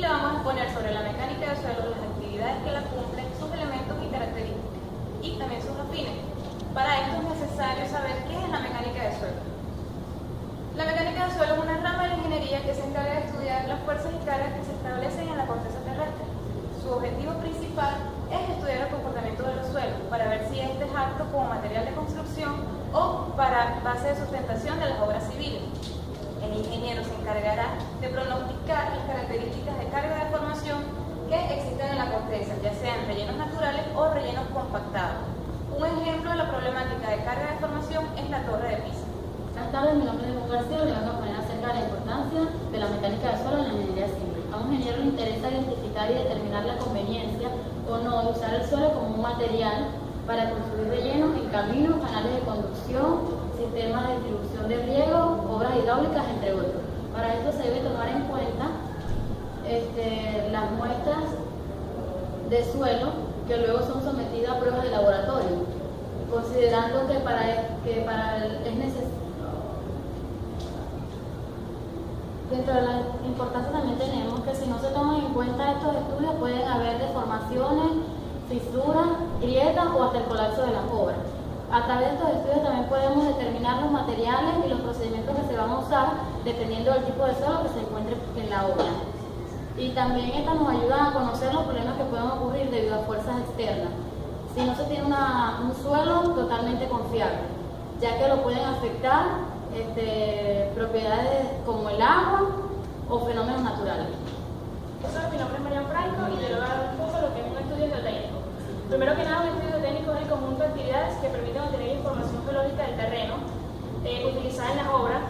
le vamos a exponer sobre la mecánica del suelo, las actividades que la cumplen, sus elementos y características, y también sus afines. Para esto es necesario saber qué es la mecánica del suelo. La mecánica del suelo es una rama de la ingeniería que se encarga de estudiar las fuerzas y cargas que se establecen en la corteza terrestre. Su objetivo principal es estudiar el comportamiento de los suelos para ver si este es apto como material de construcción o para base de sustentación de las obras civiles. El ingeniero se encargará de pronosticar las características de carga de formación que existen en la corteza, ya sean rellenos naturales o rellenos compactados. Un ejemplo de la problemática de carga de formación es la Torre de Pisa. Buenas tardes, mi nombre es Hugo García y le vengo a poner acerca de la importancia de la mecánica del suelo en la ingeniería civil. A un ingeniero le interesa identificar y determinar la conveniencia o no de usar el suelo como un material para construir rellenos en caminos, canales de conducción, sistemas de distribución de riego, obras hidráulicas, entre otros. Para esto se debe tomar en cuenta las muestras de suelo que luego son sometidas a pruebas de laboratorio, considerando que es necesario. Dentro de la importancia también tenemos que si no se toman en cuenta estos estudios pueden haber deformaciones, fisuras, grietas o hasta el colapso de las obras. A través de estos estudios también podemos determinar los materiales y los procedimientos que se van a usar dependiendo del tipo de suelo que se encuentre en la obra. Y también estas nos ayudan a conocer los problemas que pueden ocurrir debido a fuerzas externas. Si no se tiene un suelo totalmente confiable, ya que lo pueden afectar propiedades como el agua o fenómenos naturales. Mi nombre es María Franco y yo le voy a dar un poco lo que es un estudio geotécnico. Primero que nada, un estudio geotécnico es el conjunto de actividades que permiten obtener información geológica del terreno utilizada en las obras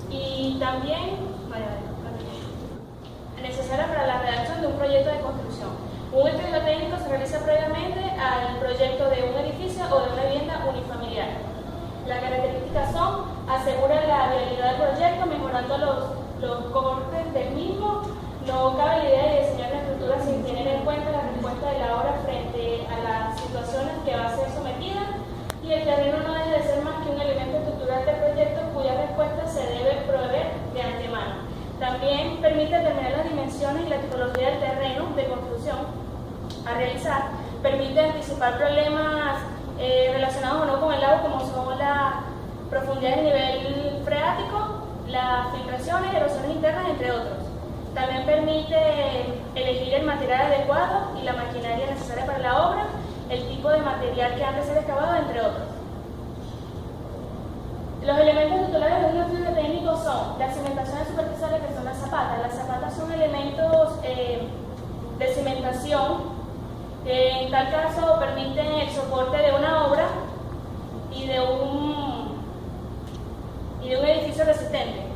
y también necesaria para la redacción de un proyecto de construcción. Un estudio geotécnico se realiza previamente al proyecto de un edificio o de una vivienda unifamiliar. Las características son: asegura la viabilidad del proyecto mejorando los cortes del mismo. No cabe la idea de diseñar una estructura sin tener en cuenta la respuesta de la obra frente a las situaciones que va a ser sometida, y el terreno no debe de ser más que un elemento estructural del proyecto cuya respuesta se debe proveer de antemano. También permite determinar las dimensiones y la tipología del terreno de construcción a realizar. Permite anticipar problemas relacionados o no con el agua, como son la profundidad del nivel freático, las filtraciones, erosiones internas, entre otros. También permite elegir el material adecuado y la maquinaria necesaria para la obra, el tipo de material que han de ser excavado, entre otros. Los elementos titulares de un estudio técnico son las cimentaciones superficiales, que son las zapatas. Las zapatas son elementos de cimentación que en tal caso permiten el soporte de una obra y de un edificio resistente.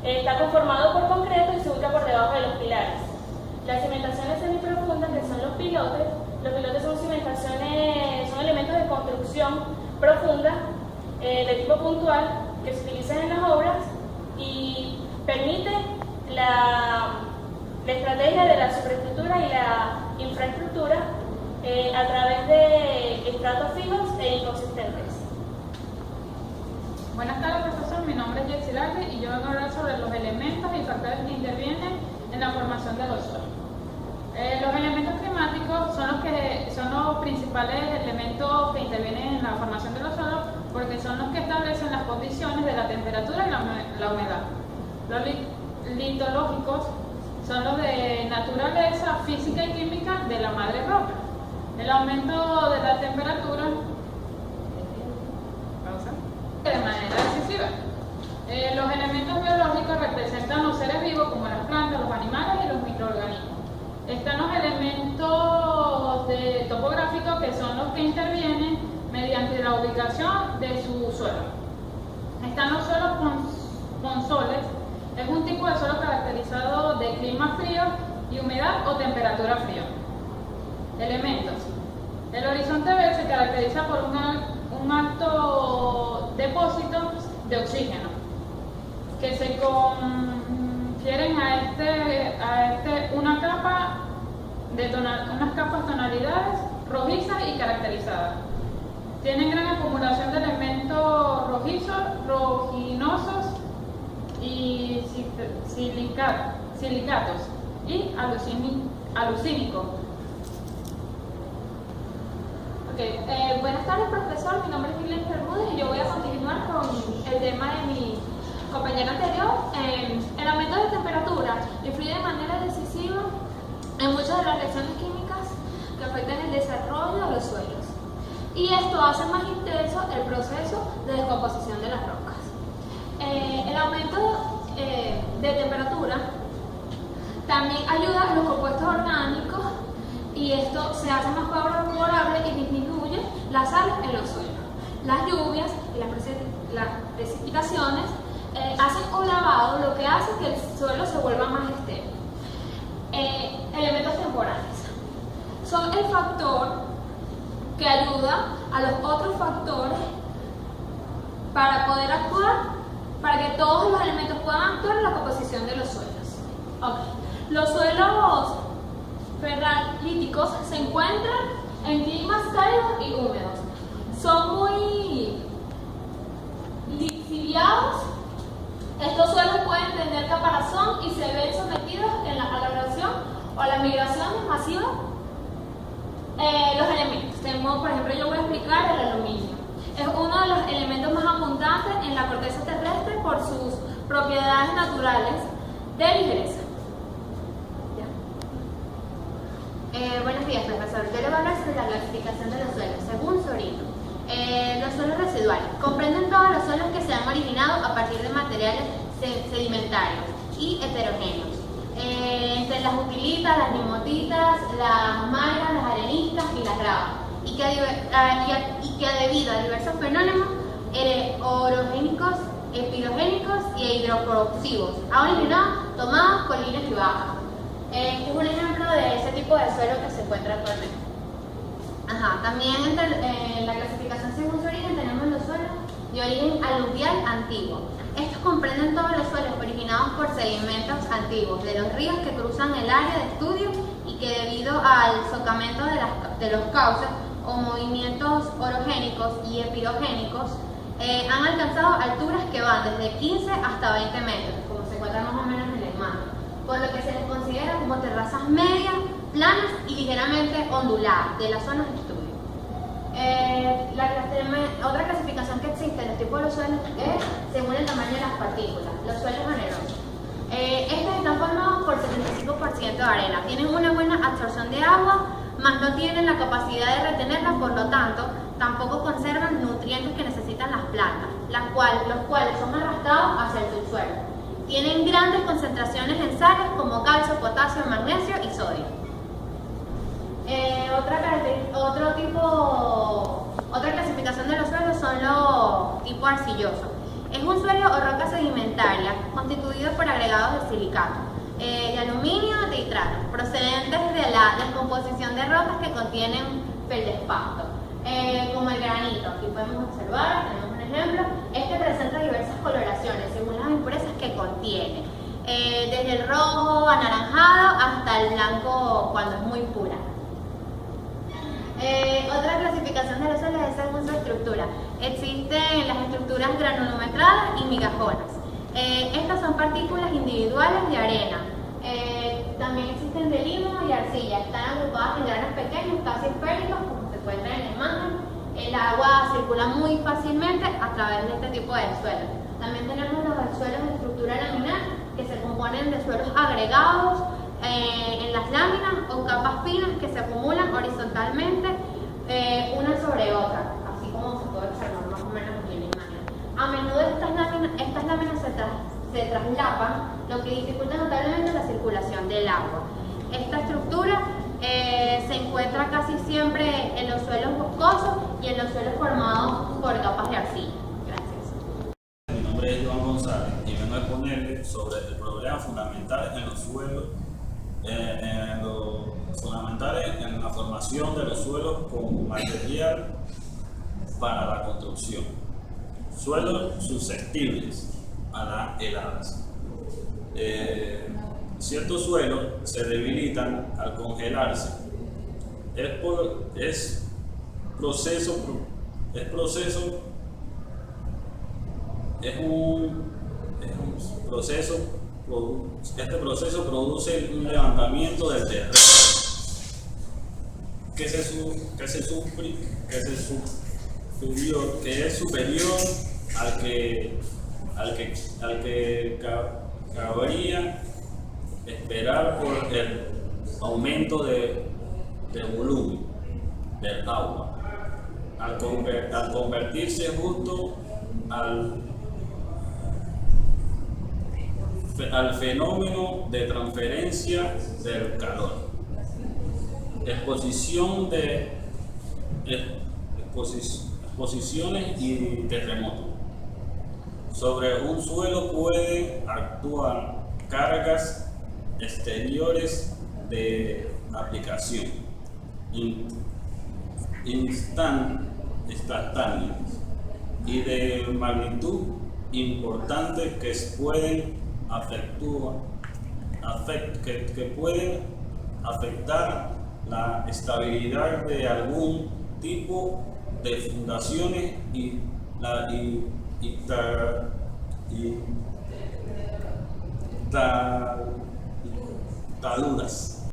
Está conformado por concreto y se ubica por debajo de los pilares. Las cimentaciones semiprofundas, que son los pilotes son elementos de construcción profunda de tipo puntual que se utilizan en las obras y permite la estrategia de la superestructura y la infraestructura a través de estratos fijos e inconsistentes. Buenas tardes, profesor. Mi nombre es Jessy Largue y yo vengo a hablar sobre los elementos y factores que intervienen en la formación de los suelos. Los elementos climáticos son los principales elementos que intervienen en la formación de los suelos porque son los que establecen las condiciones de la temperatura y la humedad. Los litológicos son los de naturaleza física y química de la madre roca. El aumento de la temperatura de manera decisiva. Los elementos biológicos representan los seres vivos como las plantas, los animales y los microorganismos. Están los elementos topográficos, que son los que intervienen mediante la ubicación de su suelo. Están los suelos ponzoles. Es un tipo de suelo caracterizado de clima frío y humedad o temperatura fría. Elementos. El horizonte verde se caracteriza por un alto depósito de oxígeno que se confieren unas capas tonalidades rojizas y caracterizadas. Tienen gran acumulación de elementos rojizos, ruginosos y silicatos. y alucínico. Buenas tardes, profesor. Mi nombre es Milena Bermúdez y yo voy a continuar con el tema de mi compañera anterior. El aumento de temperatura influye de manera decisiva en muchas de las reacciones químicas que afectan el desarrollo de los suelos. Y esto hace más intenso el proceso de descomposición de las rocas. El aumento de temperatura también ayuda a los compuestos orgánicos y esto se hace más favorable y disminuye la sal en los suelos. Las lluvias y las precipitaciones hacen un lavado, lo que hace que el suelo se vuelva más estéril. Elementos temporales son el factor que ayuda a los otros factores para poder actuar, para que todos los elementos puedan actuar en la composición de los suelos. Los suelos ferralíticos se encuentran en climas cálidos y húmedos. Son muy lixiviados. Estos suelos pueden tener caparazón y se ven sometidos a la erosión o a las migraciones masivas. Los elementos. Tenemos, por ejemplo, yo voy a explicar el aluminio. Es uno de los elementos más abundantes en la corteza terrestre por sus propiedades naturales de ligereza. Buenos días, profesor. Yo le voy a hablar sobre la clasificación de los suelos según Sorino. Los suelos residuales comprenden todos los suelos que se han originado a partir de materiales sedimentarios y heterogéneos. Entre las utilitas, las limotitas, las magras, las areniscas y las gravas, y que debido a diversos fenómenos orogénicos, epirogénicos y hidrocorrosivos ha originado tomadas, colinas y bajas. Este es un ejemplo de ese tipo de suelo que se encuentra actualmente. También en la clasificación según su origen tenemos los suelos de origen aluvial antiguo. Estos comprenden todos los suelos originados por sedimentos antiguos de los ríos que cruzan el área de estudio y que debido al socamiento de los cauces o movimientos orogénicos y epirogénicos han alcanzado alturas que van desde 15 hasta 20 metros, como se encuentra más o menos en la imagen, por lo que se les considera como terrazas medias, planas y ligeramente onduladas de las zonas de estudio. Otra clasificación que existe en los tipos de los suelos es según el tamaño de las partículas, los suelos arenosos. Estos están formados por 75% de arena, tienen una buena absorción de agua, mas no tienen la capacidad de retenerla, por lo tanto, tampoco conservan nutrientes que necesitan las plantas, los cuales son arrastrados hacia el subsuelo. Tienen grandes concentraciones en sales como calcio, potasio, magnesio y sodio. Otra clasificación de los suelos son los tipos arcillosos. Es un suelo o roca sedimentaria constituido por agregados de silicato, de aluminio o de nitrato, procedentes de la descomposición de rocas que contienen feldespato, como el granito. Aquí podemos observar, tenemos un ejemplo. Este presenta diversas coloraciones según las impurezas que contiene, desde el rojo anaranjado hasta el blanco cuando es muy pura. Otra clasificación de los suelos es según su estructura. Existen las estructuras granulometradas y migajonas. Estas son partículas individuales de arena. También existen de limo y arcilla. Están agrupadas en granos pequeños, casi esféricos, como se encuentra en la imagen. El agua circula muy fácilmente a través de este tipo de suelos. También tenemos los suelos de estructura laminar, que se componen de suelos agregados en las láminas o capas finas que se acumulan horizontalmente una sobre otra, así como se puede observar más o menos aquí en la imagen. A menudo estas láminas se traslapan, lo que dificulta notablemente la circulación del agua. Esta estructura se encuentra casi siempre en los suelos boscosos y en los suelos formados por capas de arcilla. Gracias. Mi nombre es Joan González y vengo a exponerle sobre el problema fundamental en los suelos, fundamentales en la formación de los suelos como material para la construcción. Suelos susceptibles a las heladas. Ciertos suelos se debilitan al congelarse. Es un proceso este proceso produce un levantamiento del terreno que es superior al que cabría esperar por el aumento de volumen del agua, al convertirse justo al fenómeno de transferencia del calor. Exposiciones y terremotos. Sobre un suelo pueden actuar cargas exteriores de aplicación instantáneas y de magnitud importante que pueden afectar la estabilidad de algún tipo de fundaciones y taludas.